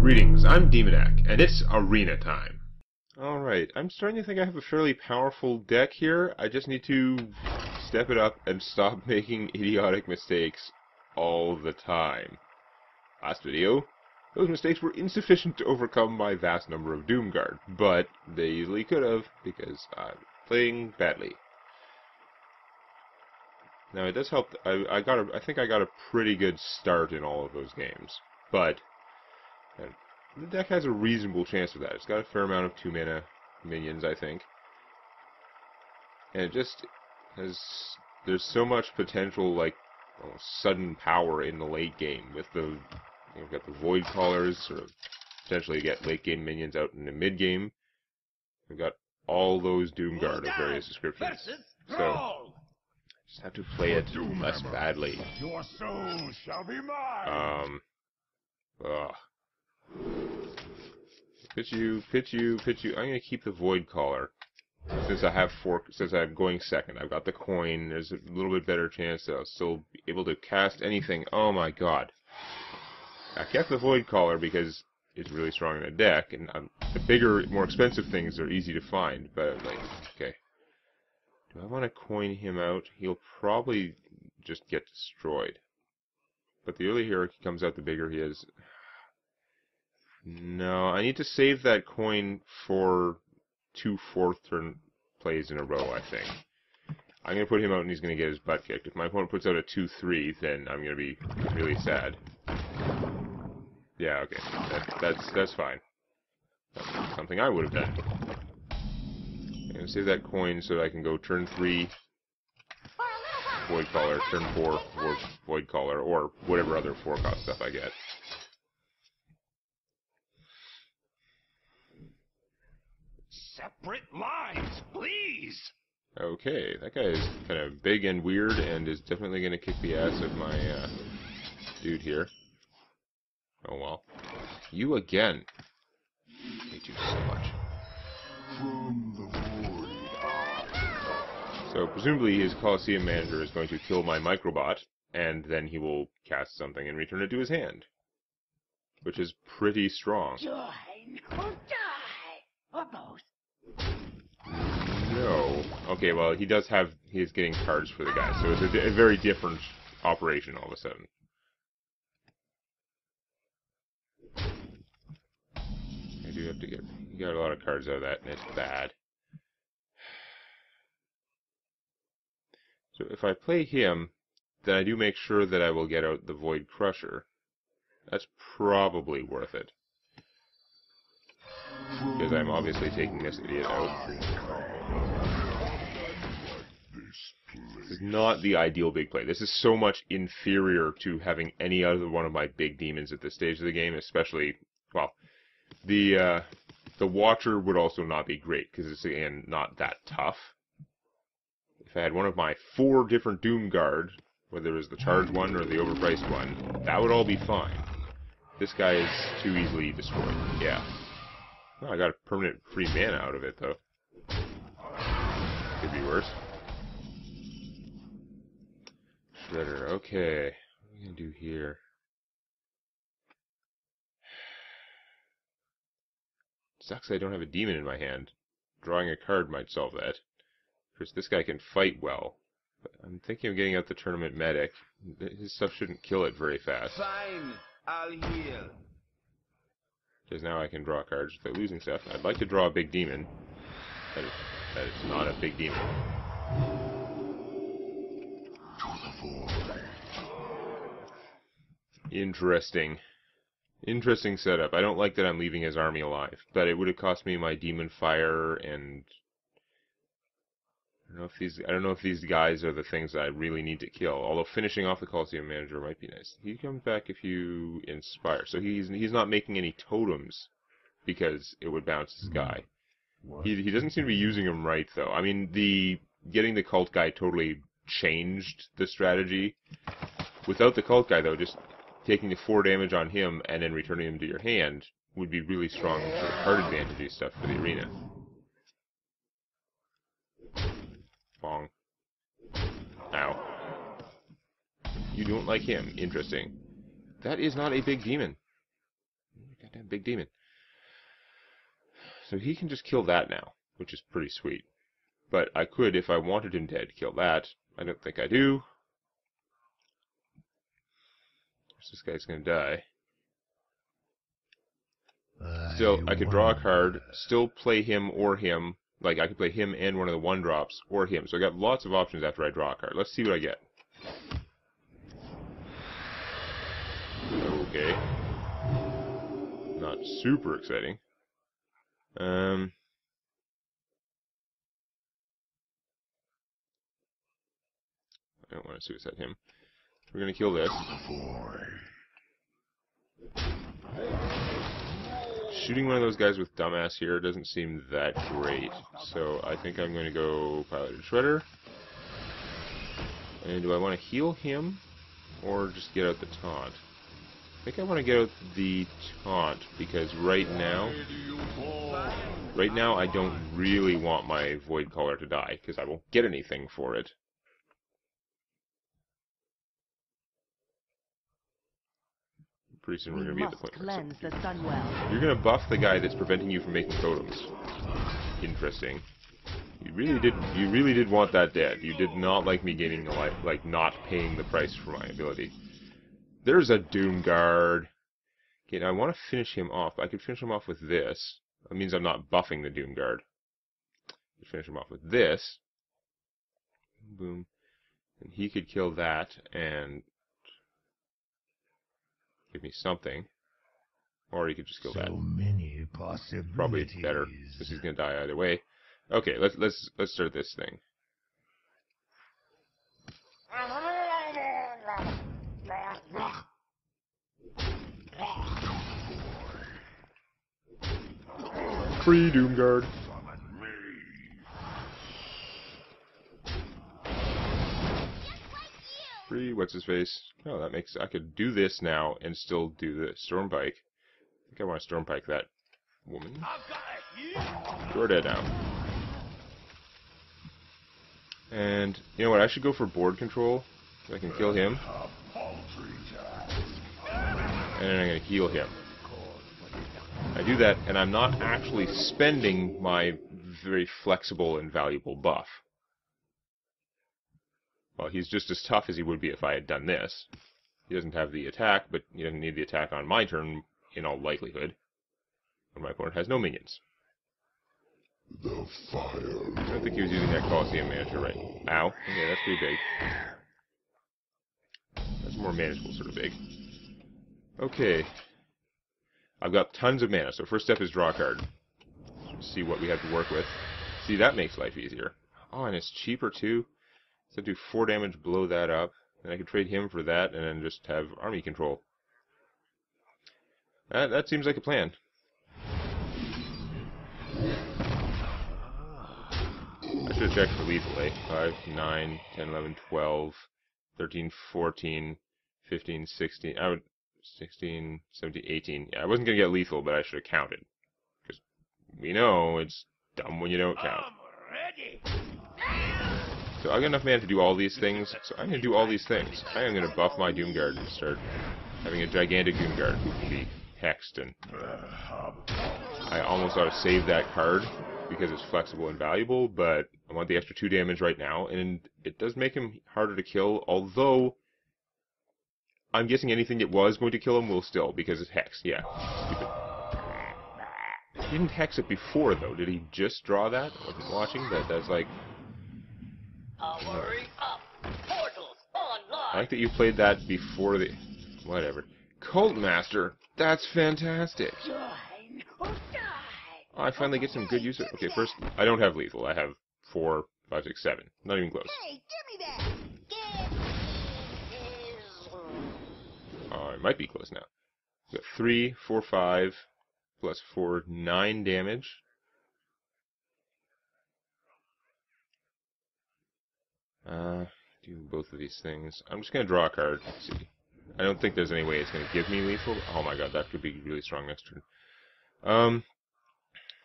Greetings, I'm Demonac, and it's arena time. Alright, I'm starting to think I have a fairly powerful deck here. I just need to step it up and stop making idiotic mistakes all the time. Last video, those mistakes were insufficient to overcome my vast number of Doomguard, but they easily could have, because I'm playing badly. Now it does help. I think I got a pretty good start in all of those games, but the deck has a reasonable chance of that. It's got a fair amount of 2-mana minions, I think, and it just has. There's so much potential, like almost sudden power in the late game with the. You've got the Void Callers, sort of potentially get late game minions out in the mid game. We've got all those Doomguard of various descriptions. So just have to play it less badly. Your soul shall be mine. Pitch you. I'm gonna keep the Void Caller since I have since I'm going second. I've got the coin. There's a little bit better chance that I'll still be able to cast anything. Oh my god! I kept the Void Caller because it's really strong in the deck, and the bigger, more expensive things are easy to find. But like, okay. Do I want to coin him out? He'll probably just get destroyed. But the earlier he comes out, the bigger he is. No, I need to save that coin for 2 4th-turn plays in a row, I think. I'm going to put him out and he's going to get his butt kicked. If my opponent puts out a 2-3, then I'm going to be really sad. Yeah, okay. That's fine. That's something I would have done. I'm going to save that coin so that I can go turn 3, Void Caller, turn 4, Void Caller, or whatever other 4-cost stuff I get. Separate lines, please. Okay, that guy is kind of big and weird and is definitely going to kick the ass of my dude here. Oh well. You again. I hate you so much. From the void. So presumably his Colosseum manager is going to kill my Microbot, and then he will cast something and return it to his hand. Which is pretty strong. Join or die, or both. No. Okay, well, he's getting cards for the guy, so it's a very different operation all of a sudden. I do have to you got a lot of cards out of that, and it's bad. So if I play him, then I do make sure that I will get out the Void Crusher. That's probably worth it. Because I'm obviously taking this idiot out. This is not the ideal big play. This is so much inferior to having any other one of my big demons at this stage of the game, especially, well, the Watcher would also not be great, because it's, again, not that tough. If I had one of my 4 different Doomguard, whether it was the charged one or the overpriced one, that would all be fine. This guy is too easily destroyed. Yeah. Well, I got a permanent free mana out of it, though. Could be worse. Shredder, okay. What are we gonna do here? Sucks I don't have a demon in my hand. Drawing a card might solve that. Of course, this guy can fight well. But I'm thinking of getting out the Tournament Medic. His stuff shouldn't kill it very fast. Fine, I'll heal. Because now I can draw cards without losing stuff. I'd like to draw a big demon. That is not a big demon. Interesting. Interesting setup. I don't like that I'm leaving his army alive. But it would have cost me my Demon Fire and... I don't know if these guys are the things that I really need to kill. Although finishing off the Colosseum manager might be nice. He comes back if you inspire. So he's not making any totems because it would bounce his guy. He doesn't seem to be using them right though. I mean, getting the cult guy totally changed the strategy. Without the cult guy though, just taking the 4 damage on him and then returning him to your hand would be really strong sort of card advantage stuff for the arena. Bong. Ow. You don't like him. Interesting. That is not a big demon. Goddamn big demon. So he can just kill that now, which is pretty sweet. But I could, if I wanted him dead, kill that. I don't think I do. This guy's gonna die. Still, I could draw a card, still play him or him. Like, I could play him and one of the 1-drops, or him. So I got lots of options after I draw a card. Let's see what I get. Okay. Not super exciting. I don't want to suicide him. We're gonna kill this. Shooting one of those guys with dumbass here doesn't seem that great. So I think I'm gonna go Piloted Shredder. And do I want to heal him or just get out the taunt? I think I want to get out the taunt because right now I don't really want my Void Caller to die because I won't get anything for it. Pretty soon we're going to be at the point where you're going to buff the guy that's preventing you from making totems. Interesting. You really did want that dead. You did not like me gaining a life, like not paying the price for my ability. There's a Doom Guard. Okay, now I want to finish him off. I could finish him off with this. That means I'm not buffing the Doom Guard. I could finish him off with this. Boom. And he could kill that and give me something. Or he could just kill that. Many possibilities. Probably better, because he's gonna die either way. Okay, let's start this thing. Free Doom Guard. Free what's his face? Oh, that makes I could do this now and still do the Stormpike. I think I want to Stormpike that woman. You're dead now. And you know what? I should go for board control. So I can kill him. And then I'm going to heal him. I do that, and I'm not actually spending my very flexible and valuable buff. Well, he's just as tough as he would be if I had done this. He doesn't have the attack, but he doesn't need the attack on my turn, in all likelihood. And my opponent has no minions. The fire. I don't think he was using that Coliseum manager right. Ow. Okay, that's pretty big. That's more manageable sort of big. Okay. I've got tons of mana, so first step is draw a card. Let's see what we have to work with. See, that makes life easier. Oh, and it's cheaper too. So I do 4 damage, blow that up. And I could trade him for that, and then just have army control. That seems like a plan. I should have checked for lethal, eh? 5, 9, 10, 11, 12, 13, 14, 15, 16... 16, 17, 18. Yeah, I wasn't going to get lethal, but I should have counted. Because we know it's dumb when you don't count. So I got enough mana to do all these things, so I'm going to do all these things. I am going to buff my Doom Guard and start having a gigantic Doom Guard who can be hexed. And I almost ought to save that card because it's flexible and valuable, but I want the extra 2 damage right now, and it does make him harder to kill, although I'm guessing anything that was going to kill him will still, because it's Hex. Yeah, stupid. He didn't Hex it before, though. Did he just draw that? I wasn't watching. That's like... Hurry up! Portals online! I like that you played that before the... Whatever. Cult Master! That's fantastic! Join or die! Oh, I finally get some good use of... Okay, first, I don't have lethal. I have 4, 5, 6, 7. Not even close. Hey, give me that! Oh, it might be close now. We've got 3, 4, 5, plus 4, 9 damage. Do both of these things. I'm just going to draw a card. Let's see. I don't think there's any way it's going to give me lethal. Oh my god, that could be really strong next turn.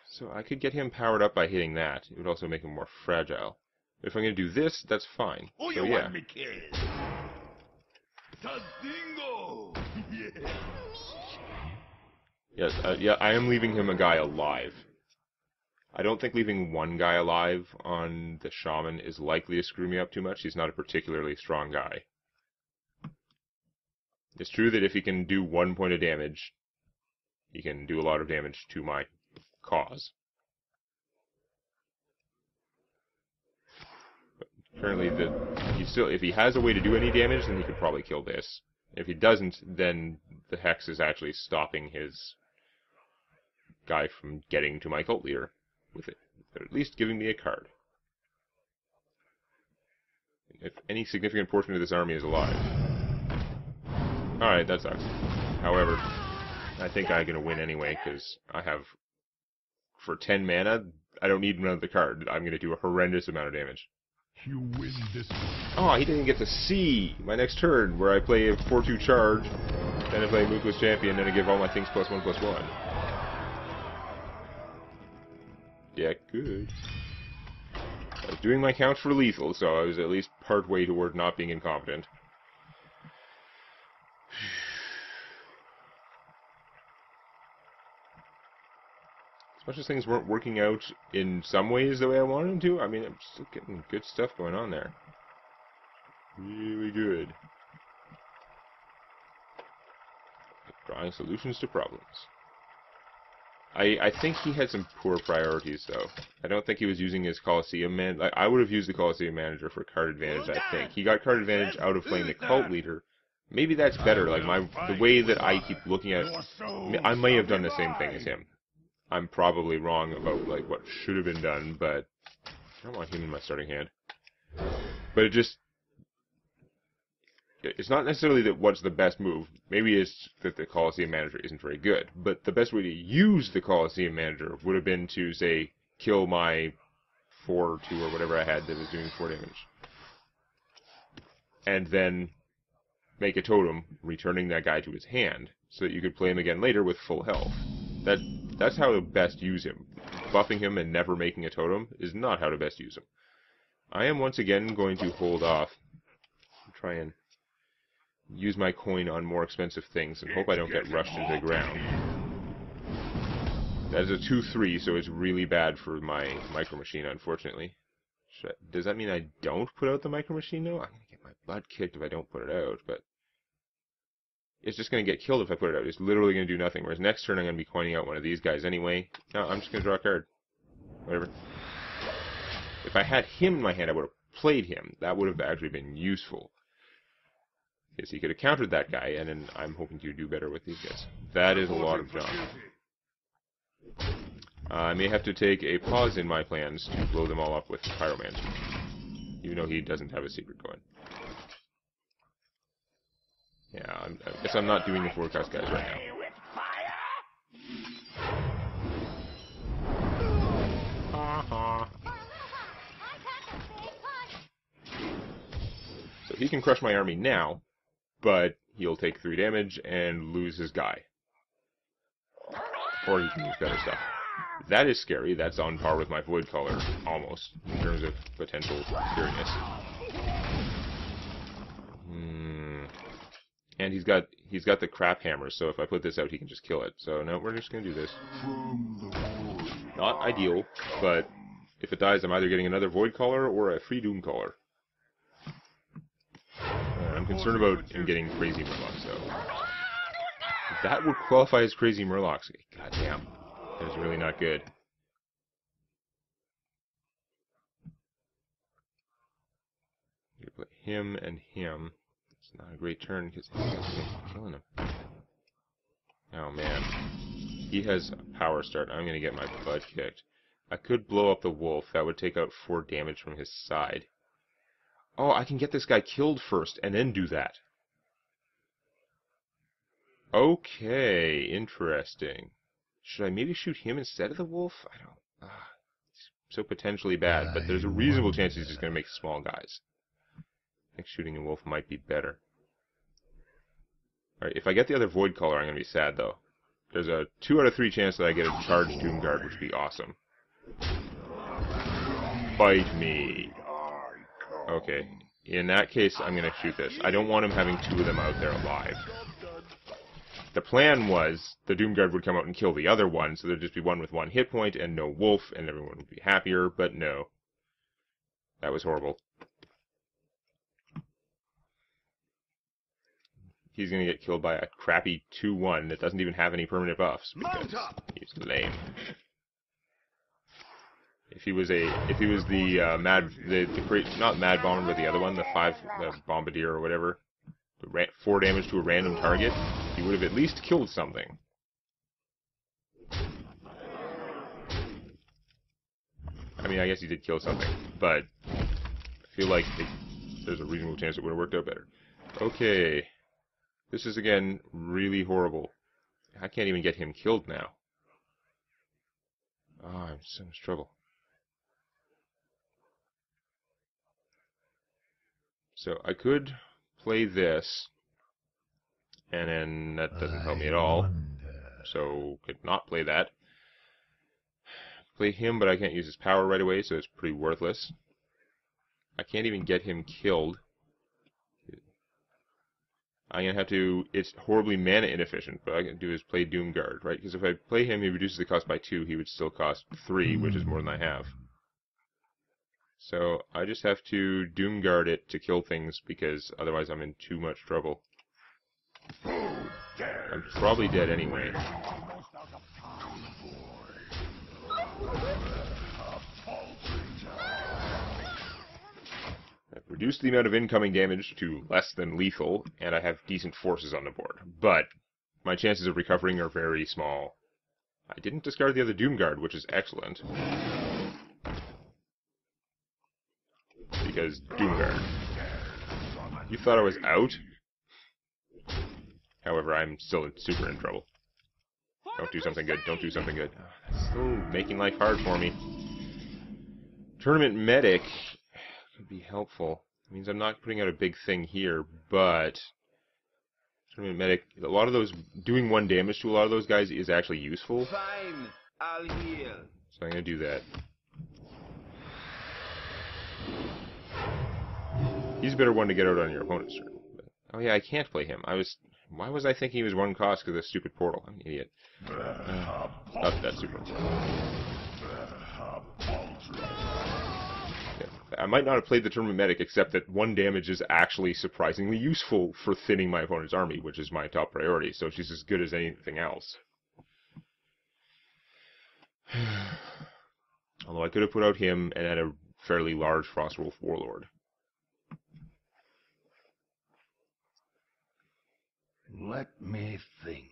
So I could get him powered up by hitting that. It would also make him more fragile. But if I'm going to do this, that's fine. Oh, so you yeah. want me killed? Tadingo! Yeah. Yes, yeah, I am leaving him a guy alive. I don't think leaving one guy alive on the shaman is likely to screw me up too much. He's not a particularly strong guy. It's true that if he can do 1 point of damage, he can do a lot of damage to my cause. But currently, if he has a way to do any damage, then he could probably kill this. If he doesn't, then the Hex is actually stopping his guy from getting to my cult leader with it. But at least giving me a card. If any significant portion of this army is alive. Alright, that sucks. However, I think I'm going to win anyway, because I have, for 10 mana, I don't need another card. I'm going to do a horrendous amount of damage. You win this one. Oh, he didn't get to see my next turn, where I play a 4-2 charge, then I play Moveless Champion, then I give all my things +1/+1. Yeah, good. I was doing my count for lethal, so I was at least part way toward not being incompetent. As much as things weren't working out in some ways the way I wanted them to, I mean, I'm still getting good stuff going on there. Really good. Drawing solutions to problems. I think he had some poor priorities, though. I don't think he was using his Colosseum man. Like, I would have used the Colosseum manager for card advantage, I think. He got card advantage out of playing the cult leader. Maybe that's better. Like, the way that I keep looking at it, I may have done the same thing as him. I'm probably wrong about, like, what should have been done, but I don't want him in my starting hand. But it's not necessarily that what's the best move. Maybe it's that the Colosseum manager isn't very good. But the best way to use the Colosseum manager would have been to, say, kill my 4/2 or whatever I had that was doing 4 damage. And then make a totem, returning that guy to his hand, so that you could play him again later with full health. That's how to best use him. Buffing him and never making a totem is not how to best use him. I am once again going to hold off. Try and use my coin on more expensive things and hope I don't get rushed into the ground. That is a 2/3, so it's really bad for my Micro Machine, unfortunately. Does that mean I don't put out the Micro Machine, though? I'm going to get my butt kicked if I don't put it out, but it's just going to get killed if I put it out. It's literally going to do nothing, whereas next turn I'm going to be coining out one of these guys anyway. No, I'm just going to draw a card. Whatever. If I had him in my hand, I would have played him. That would have actually been useful. Because he could have countered that guy, and then I'm hoping to do better with these guys. That is a lot of junk. I may have to take a pause in my plans to blow them all up with Pyromancer. Even though he doesn't have a secret going. Yeah, I guess I'm not doing the forecast guys right now. So he can crush my army now, but he'll take 3 damage and lose his guy. Or he can use better stuff. That is scary. That's on par with my Void Color, almost, in terms of potential scariness. And he's got the crap hammer, so if I put this out, he can just kill it. So no, we're just gonna do this. Not ideal, but if it dies, I'm either getting another Void Color or a free Doom Color. I'm concerned about him getting Crazy Murlocs, though. That would qualify as Crazy Murlocs. God damn. That is really not good. You put him and him. It's not a great turn because he's killing him. Oh man. He has a power start. I'm going to get my butt kicked. I could blow up the wolf. That would take out 4 damage from his side. Oh, I can get this guy killed first and then do that. Okay, interesting. Should I maybe shoot him instead of the wolf? I don't... it's so potentially bad, but there's a reasonable chance he's just going to make small guys. I think shooting a wolf might be better. Alright, if I get the other Void Color, I'm going to be sad, though. There's a 2 out of 3 chance that I get a charged Doom Guard, which would be awesome. Bite me. Okay, in that case, I'm going to shoot this. I don't want him having 2 of them out there alive. the plan was the Doomguard would come out and kill the other one, so there'd just be one with 1 hit point and no wolf, and everyone would be happier, but no. That was horrible. He's going to get killed by a crappy 2-1 that doesn't even have any permanent buffs, because he's lame. If he was the not Mad Bomber, but the other one, the Bombardier or whatever, 4 damage to a random target, he would have at least killed something. I mean, I guess he did kill something, but I feel like there's a reasonable chance it would have worked out better. Okay. This is, again, really horrible. I can't even get him killed now. Oh, I'm in so much trouble. So, I could play this, and then that doesn't help me at all. So, could not play that. Play him, but I can't use his power right away, so it's pretty worthless. I can't even get him killed. I'm going to have to... It's horribly mana inefficient, but all I can do is play Doomguard, right? Because if I play him, he reduces the cost by 2. He would still cost 3, which is more than I have. So I just have to Doomguard it to kill things, because otherwise I'm in too much trouble. I'm probably dead anyway. I've reduced the amount of incoming damage to less than lethal, and I have decent forces on the board. But my chances of recovering are very small. I didn't discard the other Doomguard, which is excellent. Because Doomguard. You thought I was out? However, I'm still super in trouble. Don't do something good. Don't do something good. Oh, that's still making life hard for me. Tournament Medic could be helpful. It means I'm not putting out a big thing here, but Tournament Medic, a lot of those, doing 1 damage to a lot of those guys is actually useful. Fine, I'll heal. So I'm going to do that. He's a better one to get out on your opponent's turn. But, oh yeah, I can't play him. Why was I thinking he was 1 cost because of the stupid portal? I'm an idiot. Not that super. I might not have played the Tournament Medic, except that 1 damage is actually surprisingly useful for thinning my opponent's army, which is my top priority, so she's as good as anything else. Although I could have put out him and had a fairly large Frostwolf Warlord. Let me think.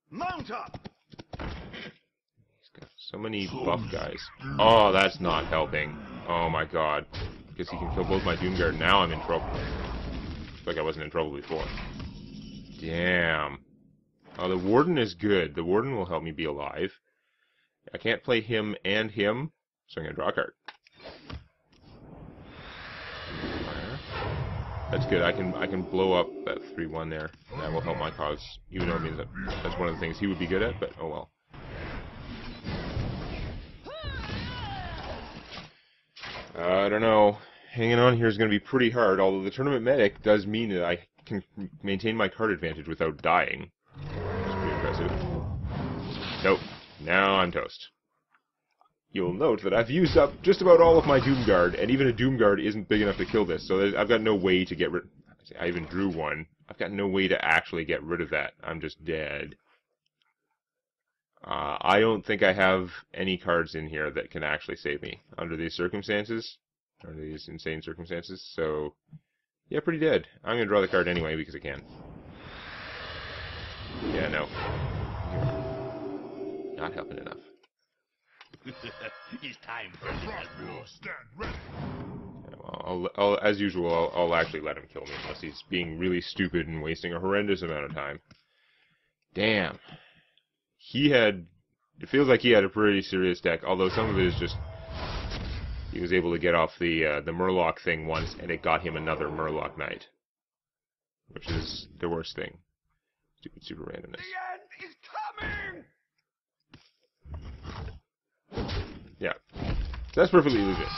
Mount up! He's got so many buff guys. Oh, that's not helping. Oh my god. Because he can kill both my Doomguard. Now I'm in trouble. It's like I wasn't in trouble before. Damn. Oh, the Warden is good. The Warden will help me be alive. I can't play him and him, so I'm going to draw a card. That's good. I can blow up that 3-1 there. That will help my cause, even though it means that that's one of the things he would be good at, but oh well. I don't know. Hanging on here is going to be pretty hard, although the Tournament Medic does mean that I can maintain my card advantage without dying. That's pretty impressive. Nope. Now I'm toast. You'll note that I've used up just about all of my Doomguard, and even a Doomguard isn't big enough to kill this, so I've got no way to get rid... I even drew one. I've got no way to actually get rid of that. I'm just dead. I don't think I have any cards in here that can actually save me under these circumstances, under these insane circumstances, so... Yeah, pretty dead. I'm going to draw the card anyway, because I can. Yeah, no. Not helping enough. It's time for the stand ready. Well, as usual, I'll actually let him kill me unless he's being really stupid and wasting a horrendous amount of time. Damn. It feels like he had a pretty serious deck, although some of it is just, he was able to get off the Murloc thing once, and it got him another Murloc Knight. Which is the worst thing. Stupid super randomness. The end is coming! Yeah. So that's perfectly legit.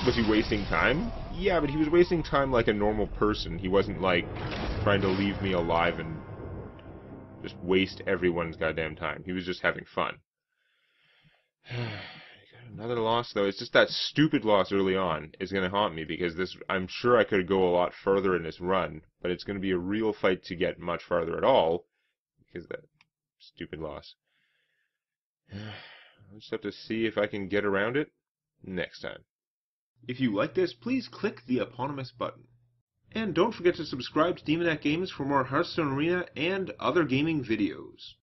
Was he wasting time? Yeah, but he was wasting time like a normal person. He wasn't, like, trying to leave me alive and just waste everyone's goddamn time. He was just having fun. Another loss, though. It's just that stupid loss early on is going to haunt me, because this, I'm sure I could go a lot further in this run, but it's going to be a real fight to get much farther at all, because of that stupid loss. I'll just have to see if I can get around it next time. If you like this, please click the eponymous button. And don't forget to subscribe to Demonac Games for more Hearthstone Arena and other gaming videos.